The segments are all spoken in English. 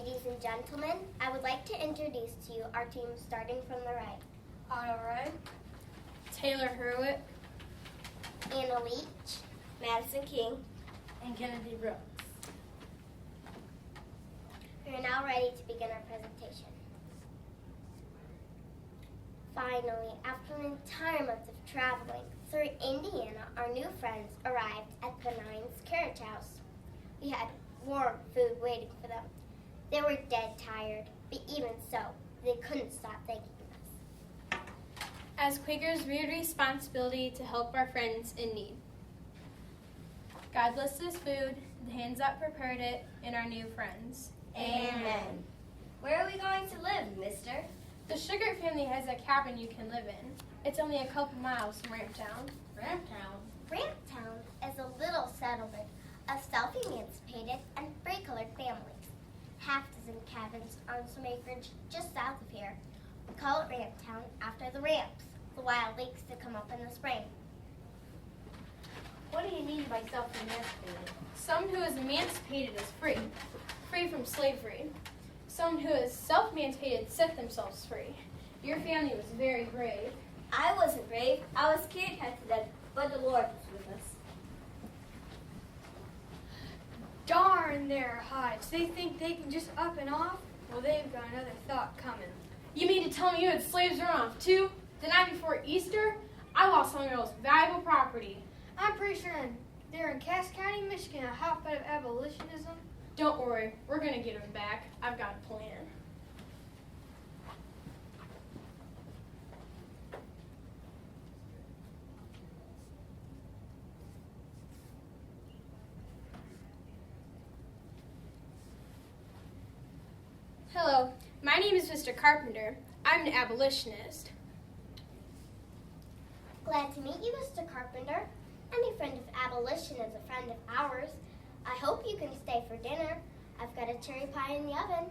Ladies and gentlemen, I would like to introduce to you our team starting from the right. All right. Taylor Hurwitt, Anna Leach, Madison King, and Kennedy Brooks. We are now ready to begin our presentation. Finally, after an entire month of traveling through Indiana, our new friends arrived at Penine's Carriage House. We had warm food waiting for them. They were dead tired, but even so, they couldn't stop thanking us. As Quakers, we had a responsibility to help our friends in need. God bless this food, the hands that prepared it, and our new friends. Amen. Where are we going to live, mister? The Sugar family has a cabin you can live in. It's only a couple miles from Ramptown. Ramptown. Ramptown is a little settlement of self-emancipated and free-colored families. Half dozen cabins on some acreage just south of here. We call it Ramptown after the ramps, the wild lakes that come up in the spring. What do you mean by self-emancipated? Someone who is emancipated is free, free from slavery. Someone who is self-emancipated set themselves free. Your family was very brave. I wasn't brave. I was scared half to death, but the Lord was with us. Darn their hides. They think they can just up and off? Well, they've got another thought coming. You mean to tell me you had slaves run off too? The night before Easter, I lost some of your most valuable property. I'm pretty sure they're in Cass County, Michigan, a hotbed of abolitionism. Don't worry, we're gonna get them back. I've got a plan. Hello, my name is Mr. Carpenter. I'm an abolitionist. Glad to meet you, Mr. Carpenter. Any friend of abolition is a friend of ours. I hope you can stay for dinner. I've got a cherry pie in the oven.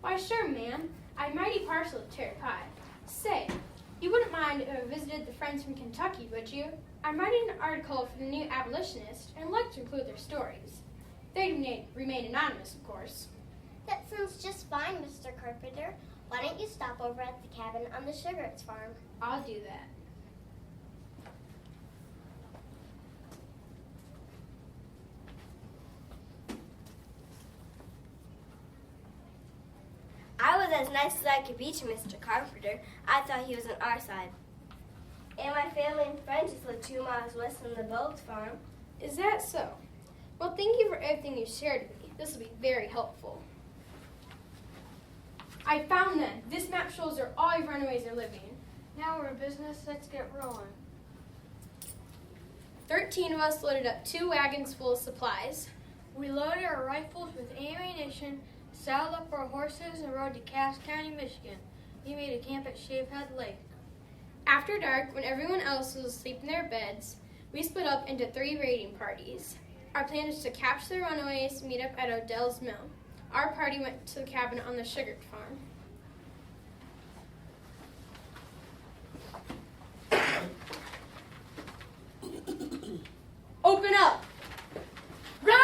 Why, sure, ma'am. I'm mighty partial to cherry pie. Say, you wouldn't mind if I visited the friends from Kentucky, would you? I'm writing an article for the New Abolitionist and would like to include their stories. They remain anonymous, of course. That sounds just fine, Mr. Carpenter. Why don't you stop over at the cabin on the Sugarts farm? I'll do that. I was as nice as I could be to Mr. Carpenter. I thought he was on our side. And my family and friends just live 2 miles west from the Bogues farm. Is that so? Well, thank you for everything you shared with me. This will be very helpful. I found them. This map shows where all your runaways are living. Now we're in business. Let's get rolling. 13 of us loaded up 2 wagons full of supplies. We loaded our rifles with ammunition, saddled up our horses, and rode to Cass County, Michigan. We made a camp at Shavehead Lake. After dark, when everyone else was asleep in their beds, we split up into 3 raiding parties. Our plan was to capture the runaways, meet up at Odell's Mill. Our party went to the cabin on the Sugar farm. Open up! Run!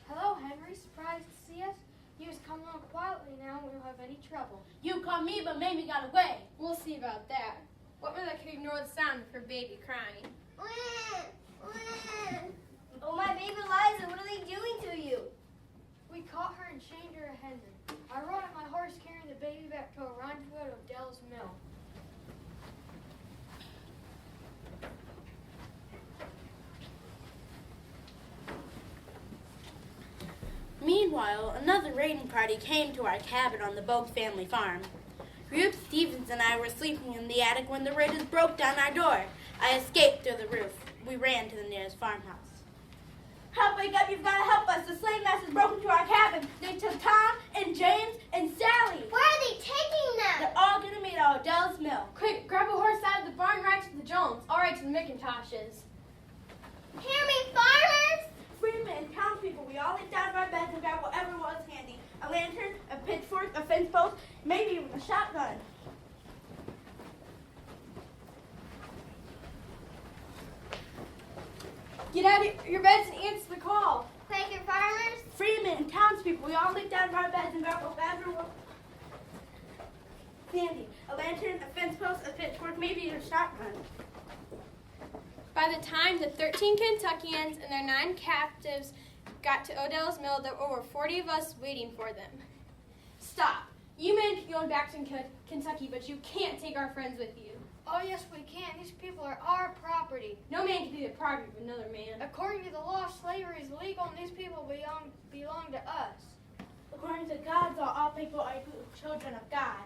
Hello, Henry. Surprised to see us? You just come along quietly now and we don't have any trouble. You caught me, but maybe got away. We'll see about that. What mother could ignore the sound of her baby crying? Oh, my baby Liza, what are they doing to you? We caught her and chained her to Hendon. I rode on my horse carrying the baby back to a rendezvous at Odell's Mill. Meanwhile, another raiding party came to our cabin on the Bogue family farm. Rube Stevens and I were sleeping in the attic when the raiders broke down our door. I escaped through the roof. We ran to the nearest farmhouse. Help, wake up, you've got to help us. The slave masters broke into our cabin. They took Tom and James and Sally. Where are they taking them? They're all going to meet at Odell's Mill. Quick, grab a horse out of the barn, right to the Jones. All right to the McIntoshes. Hear me, farmers! Freemen and townspeople, we all laid down in our beds and grabbed whatever was handy. A lantern, a pitchfork, a fence post, maybe even a shotgun. Get out of your beds and answer the call. Quaker farmers? Freemen and townspeople, we all leaped out of our beds and grabbed everyone. Sandy, a lantern, a fence post, a pitchfork, maybe a shotgun. By the time the 13 Kentuckians and their 9 captives got to Odell's Mill, there were over 40 of us waiting for them. Stop. You men can go back to Kentucky, but you can't take our friends with you. Oh, yes, we can. These people are our property. No man can be the property of another man. According to the law, slavery is legal, and these people belong to us. According to God's law, all people are children of God.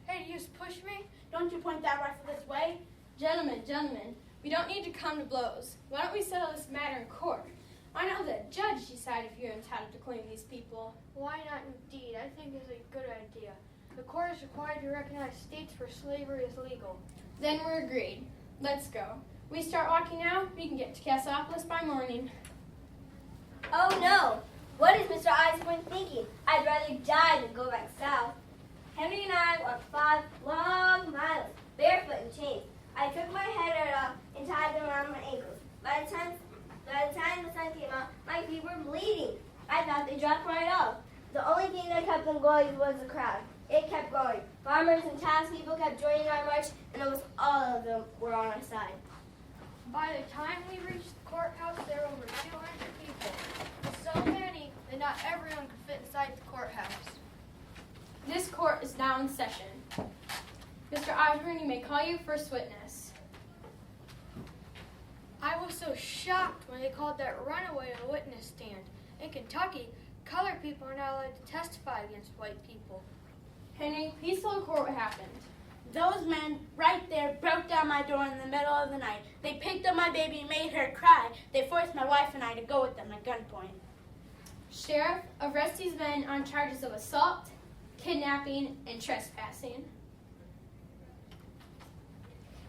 Hey, you just push me? Don't you point that rifle this way? Gentlemen, we don't need to come to blows. Why don't we settle this matter in court? Why not let the judge decide if you're entitled to claim these people? Why not indeed? I think it's a good idea. The court is required to recognize states where slavery is legal. Then we're agreed. Let's go. We start walking now, we can get to Cassopolis by morning. Oh no! What is Mr. Osborne thinking? I'd rather die than go back south. Henry and I walked 5 long miles, barefoot and chains. I took my head off and tied them around my ankles. By the time the sun came out, my feet were bleeding. I thought they dropped right off. The only thing that kept them going was the crowd. It kept going. Farmers and townspeople kept joining our march, and almost all of them were on our side. By the time we reached the courthouse, there were over 200 people. So many that not everyone could fit inside the courthouse. This court is now in session. Mr. Osborne, you may call your first witness. I was so shocked when they called that runaway a witness stand. In Kentucky, colored people are not allowed to testify against white people. Henry, please tell the court what happened. Those men right there broke down my door in the middle of the night. They picked up my baby and made her cry. They forced my wife and I to go with them at gunpoint. Sheriff, arrest these men on charges of assault, kidnapping, and trespassing.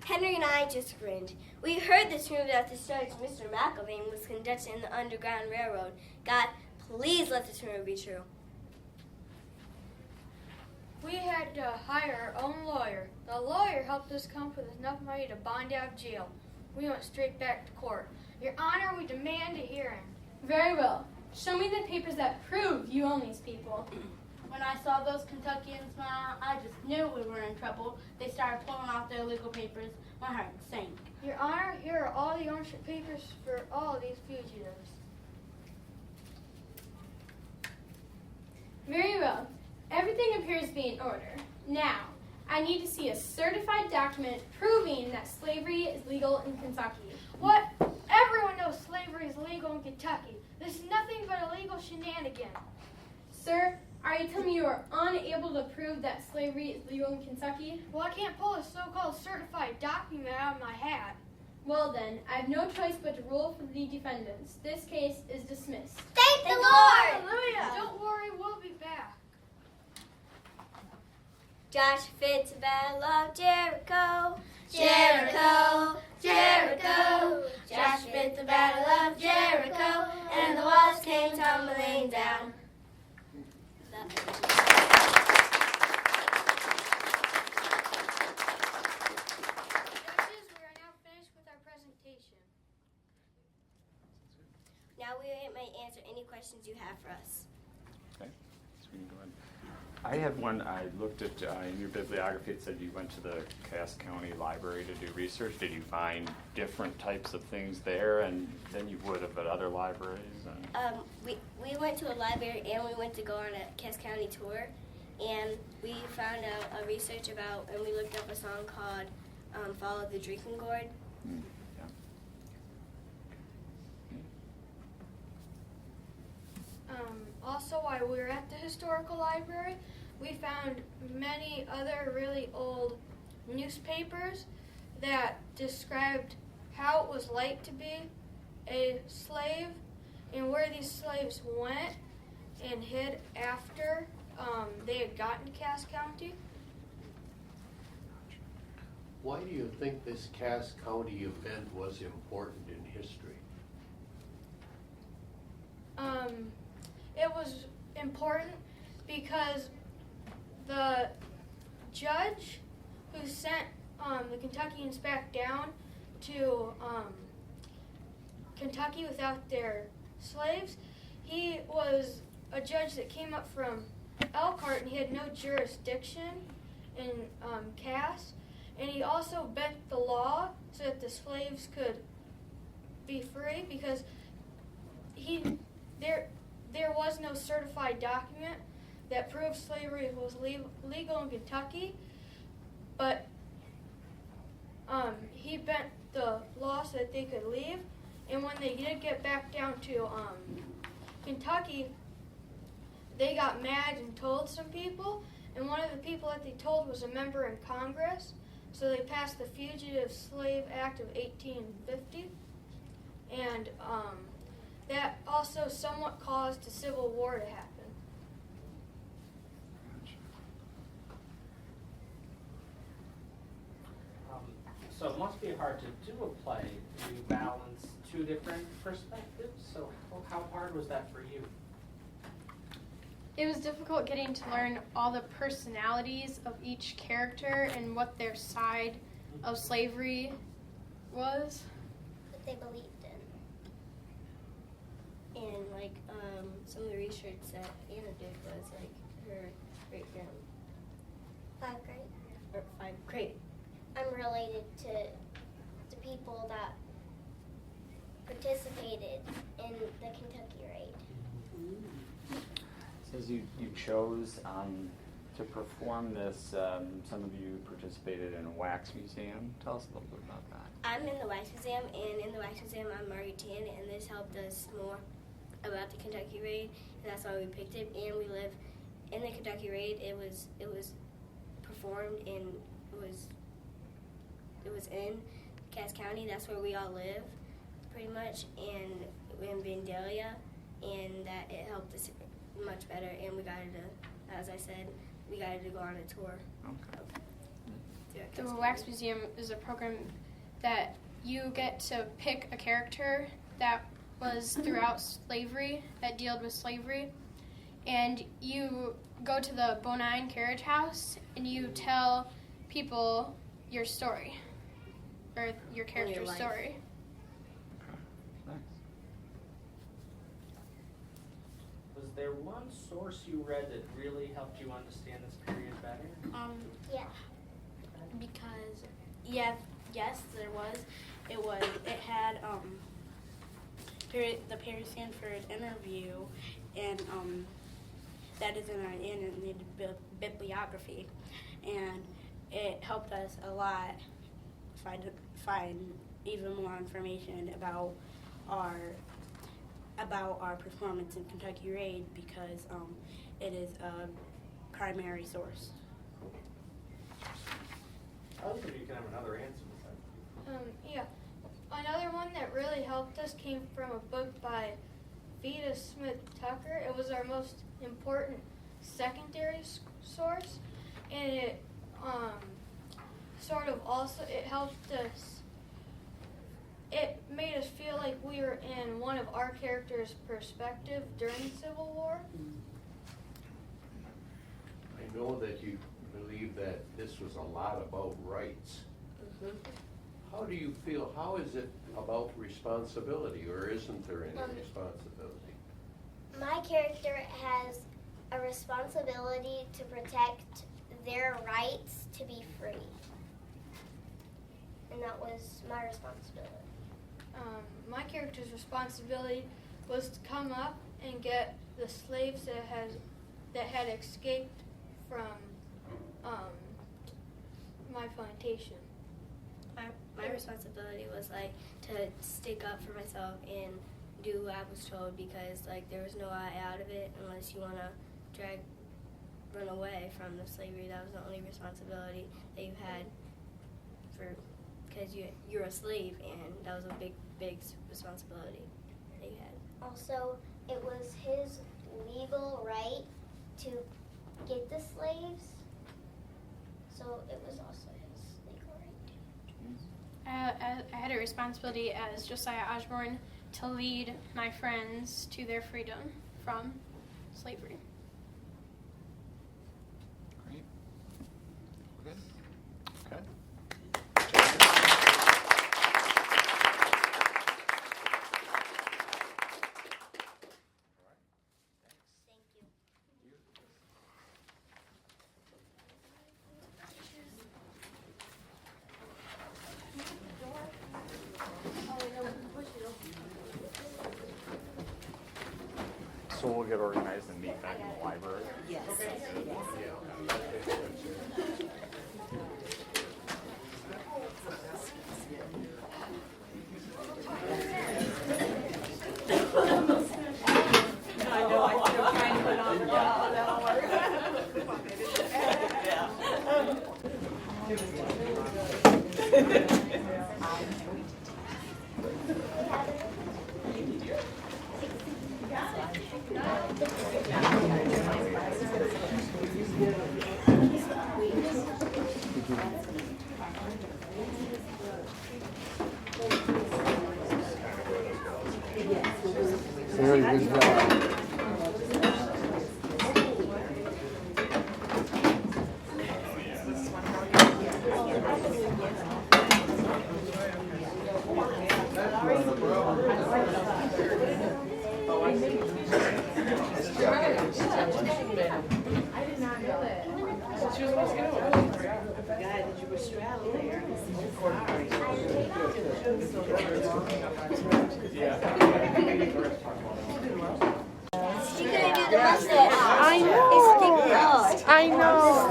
Henry and I just grinned. We heard this rumor that the search of Mr. McIlvaine was conducted in the Underground Railroad. God, please let this rumor be true. We had to hire our own lawyer. The lawyer helped us come up with enough money to bond out of jail. We went straight back to court. Your Honor, we demand a hearing. Very well. Show me the papers that prove you own these people. When I saw those Kentuckians smile, I just knew we were in trouble. They started pulling off their legal papers. My heart sank. Your Honor, here are all the ownership papers for all of these fugitives. Very well. Everything appears to be in order. Now, I need to see a certified document proving that slavery is legal in Kentucky. What? Everyone knows slavery is legal in Kentucky. This is nothing but illegal shenanigans. Sir, are you telling me you are unable to prove that slavery is legal in Kentucky? Well, I can't pull a so-called certified document out of my hat. Well then, I have no choice but to rule for the defendants. This case is dismissed. Thank the Lord! Hallelujah! Don't worry, we'll be back. Josh fits the battle of Jericho. Jericho, Jericho. Josh fits the battle of Jericho, and the walls came tumbling down. Judges, we are now finished with our presentation. Now we may answer any questions you have for us. Okay, so we can go ahead. I had one. I looked at in your bibliography. It said you went to the Cass County Library to do research. Did you find different types of things there, and than you would have at other libraries? We went to a library and we went to go on a Cass County tour, and we found out a research about, and we looked up a song called "Follow the Drinking Gourd." Yeah. Also, while we were at the historical library, we found many other really old newspapers that described how it was like to be a slave and where these slaves went and hid after they had gotten to Cass County. Why do you think this Cass County event was important in history? It was important because the judge who sent the Kentuckians back down to Kentucky without their slaves. He was a judge that came up from Elkhart, and he had no jurisdiction in Cass. And he also bent the law so that the slaves could be free, because there was no certified document that proved slavery was legal in Kentucky. But he bent the law so that they could leave. And when they did get back down to Kentucky, they got mad and told some people. And one of the people that they told was a member in Congress. So they passed the Fugitive Slave Act of 1850. And that also somewhat caused the Civil War to happen. So it must be hard to do a play where you balance two different perspectives. So how hard was that for you? It was difficult getting to learn all the personalities of each character and what their side of slavery was. What they believed in. And like some of the research that Anna did was like her great grand 5th grade. or 5th grade. I'm related to the people that participated in the Kentucky Raid. Says you chose to perform this. Some of you participated in a wax museum. Tell us a little bit about that. I'm in the Wax Museum, and in the Wax Museum I'm Margaret Tan, and this helped us more about the Kentucky Raid, and that's why we picked it. And we live in the Kentucky Raid. It was performed in it was in Cass County. That's where we all live, pretty much, and in Vandalia, and that it helped us much better. And we got to, as I said, we got to go on a tour. Okay. The Wax Museum is a program that you get to pick a character that was throughout slavery, that dealt with slavery, and you go to the Bonine Carriage House and you tell people your story, or your character's life. story. Nice. Was there one source you read that really helped you understand this period better? Yeah. Because yes, there was. It had the Perry Sanford interview, and that is in our bibliography, and it helped us a lot find even more information about our performance in Kentucky Raid, because it is a primary source. I was thinking you can have another answer besides. Yeah. Another one that really helped us came from a book by Vita Smith Tucker. It was our most important secondary source, and it sort of also, it helped us, it made us feel like we were in one of our characters' perspective during the Civil War. I know that you believe that this was a lot about rights. How do you feel, how is it about responsibility, or isn't there any responsibility? My character has a responsibility to protect their rights to be free. And that was my responsibility. My character's responsibility was to come up and get the slaves that had escaped from my plantation. My responsibility was like to stick up for myself and do what I was told, because like there was no way out of it unless you want to run away from the slavery. That was the only responsibility that you had because you're a slave, and that was a big responsibility that you had. Also, it was his legal right to get the slaves, so it was also his legal right. I had a responsibility as Josiah Osborne to lead my friends to their freedom from slavery. Great. Good. Okay. So we'll get organized and meet back in the library? Yes. I know, I'm still trying to put on the bra, that'll Very good job. She couldn't do the mustache. I know. I know.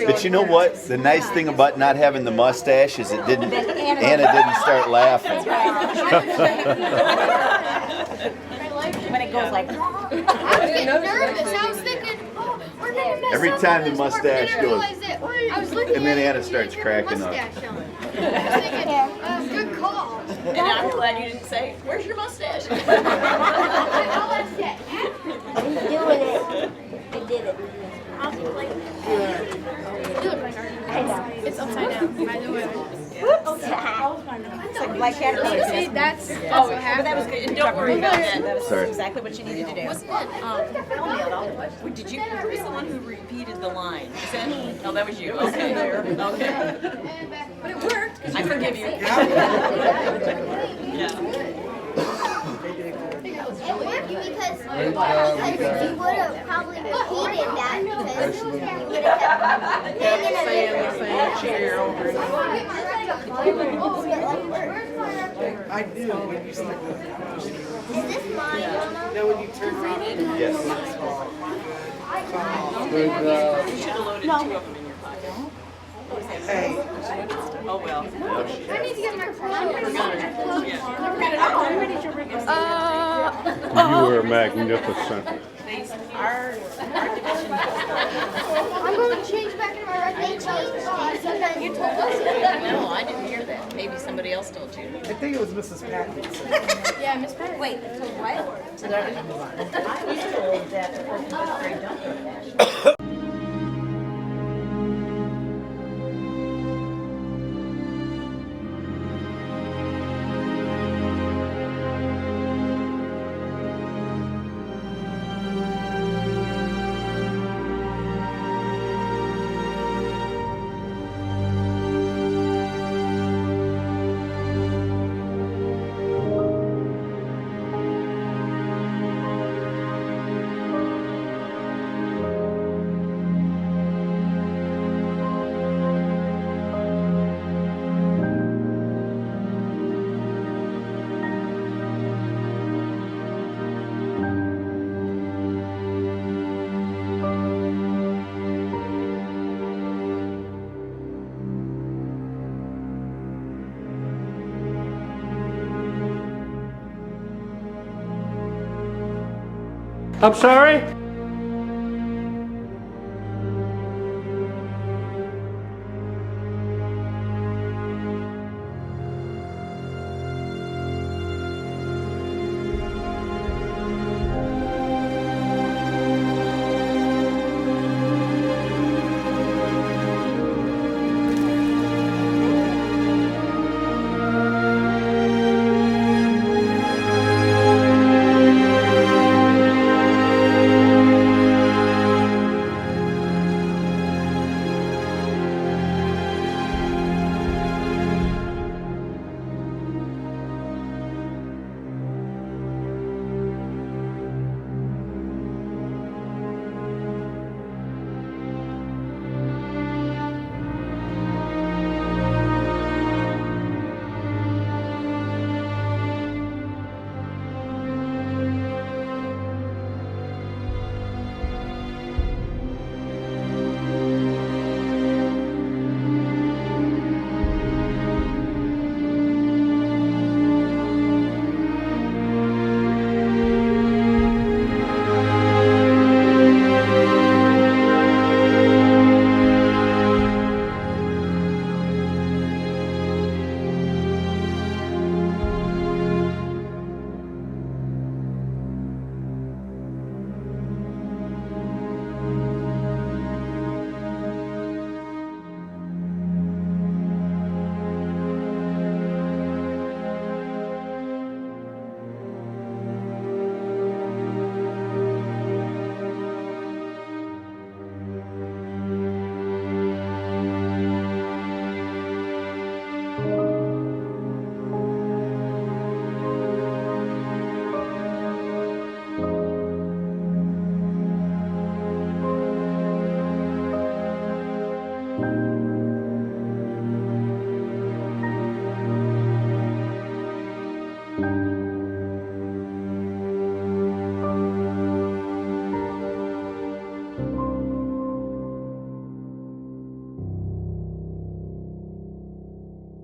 But you know what? The nice thing about not having the mustache is it didn't. Anna didn't start laughing. When it goes like. I was getting nervous. I was thinking, oh, we're gonna mess Every up time the this part. mustache Then I goes- realized that I was looking And then at it, Anna starts you didn't cracking have up. a mustache on. I was thinking, good call. And I'm glad you didn't say, where's your mustache? I'll ask that. He's doing it. He did it. It's upside down, by the way. It's like Black Cat. See, that's But also happened. that was good. Don't worry about that. That was Sorry. exactly what you needed to do. Wasn't it? Did you, who was the one who repeated the line? Was that me? Oh, that was you. Okay, there. Okay. But it worked. I forgive you. Yeah. It worked because you would have probably repeated that because you would have kept hanging I do. When you start Is this mine, Mama? now when you turn around. Yes. Good job. You should have loaded two of them in your pocket. Hey. Oh, well. I need to get my You were magnificent. I'm going to change back into my regular clothes. You told us. No, I didn't hear that. Maybe somebody else told you. I think it was Mrs. Packard. Yeah, Miss Patty. Wait, so what? I'm sorry?